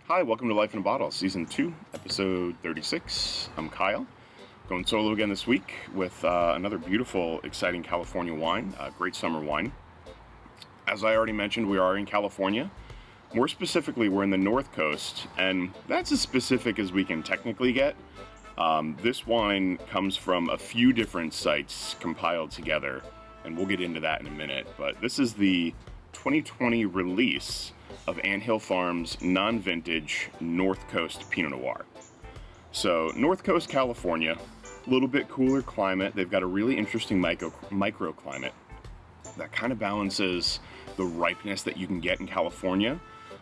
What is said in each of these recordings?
Hi, welcome to Life in a Bottle, Season 2, Episode 36. I'm Kyle, going solo again this week with another beautiful, exciting California wine, great summer wine. As I already mentioned, we are in California. More specifically, we're in the North Coast, and that's as specific as we can technically get. This wine comes from a few different sites compiled together, and we'll get into that in a minute, but this is the 2020 release of Anthill Farms non-vintage North Coast Pinot Noir. So North Coast California, a little bit cooler climate. They've got a really interesting microclimate that kind of balances the ripeness that you can get in California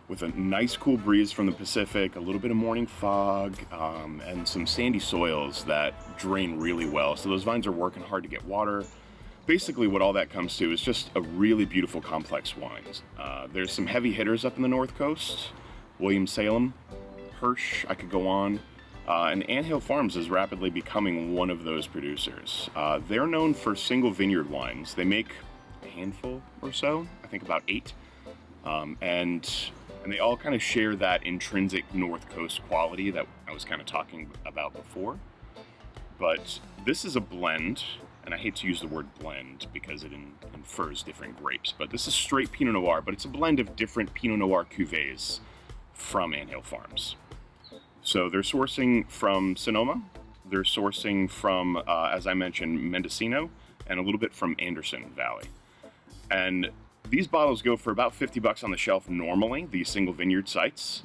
with a nice cool breeze from the Pacific, a little bit of morning fog, and some sandy soils that drain really well. So those vines are working hard to get water. Basically, what all that comes to is just a really beautiful, complex wine. There's some heavy hitters up in the North Coast. Williams-Salem, Hirsch, I could go on. And Anthill Farms is rapidly becoming one of those producers. They're known for single vineyard wines. They make a handful or so, I think about 8. And they all kind of share that intrinsic North Coast quality that I was kind of talking about before. But this is a blend, and I hate to use the word blend because it infers different grapes, but this is straight Pinot Noir, but it's a blend of different Pinot Noir cuvées from Anthill Farms. So they're sourcing from Sonoma, they're sourcing from, as I mentioned, Mendocino, and a little bit from Anderson Valley. And these bottles go for about $50 on the shelf normally, these single vineyard sites.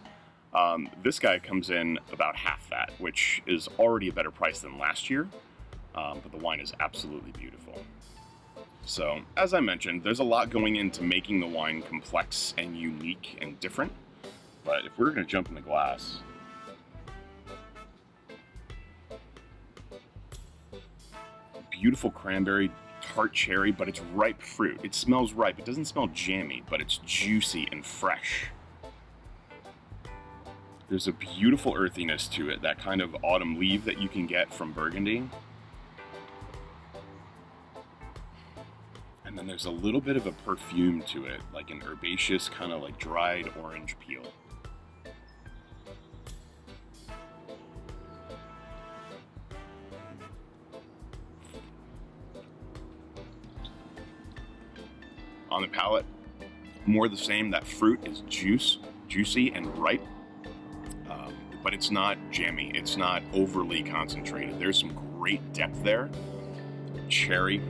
This guy comes in about half that, which is already a better price than last year. But the wine is absolutely beautiful. So, as I mentioned, there's a lot going into making the wine complex and unique and different. But if we're going to jump in the glass, beautiful cranberry, tart cherry, but it's ripe fruit. It smells ripe. It doesn't smell jammy, but it's juicy and fresh. There's a beautiful earthiness to it, that kind of autumn leaf that you can get from Burgundy. And then there's a little bit of a perfume to it, like an herbaceous kind of like dried orange peel. On the palate, more the same. That fruit is juicy and ripe, but it's not jammy. It's not overly concentrated. There's some great depth there. Cherry.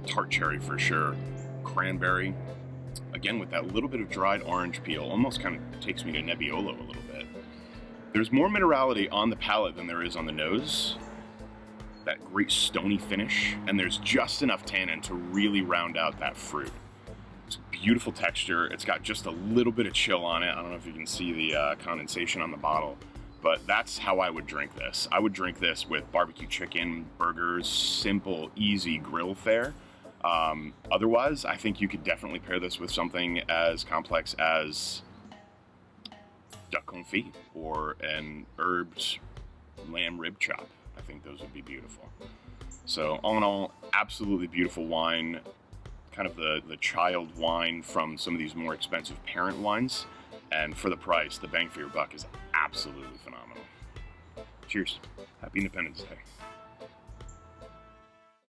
Tart cherry for sure, cranberry, again with that little bit of dried orange peel, almost kind of takes me to Nebbiolo a little bit. There's more minerality on the palate than there is on the nose, that great stony finish, and there's just enough tannin to really round out that fruit. It's a beautiful texture. It's got just a little bit of chill on it. I don't know if you can see the condensation on the bottle, but that's how I would drink this. I would drink this with barbecue chicken, burgers, simple, easy grill fare. Otherwise, I think you could definitely pair this with something as complex as duck confit or an herbed lamb rib chop. I think those would be beautiful. So all in all, absolutely beautiful wine, kind of the child wine from some of these more expensive parent wines. And for the price, the bang for your buck is absolutely phenomenal. Cheers. Happy Independence Day.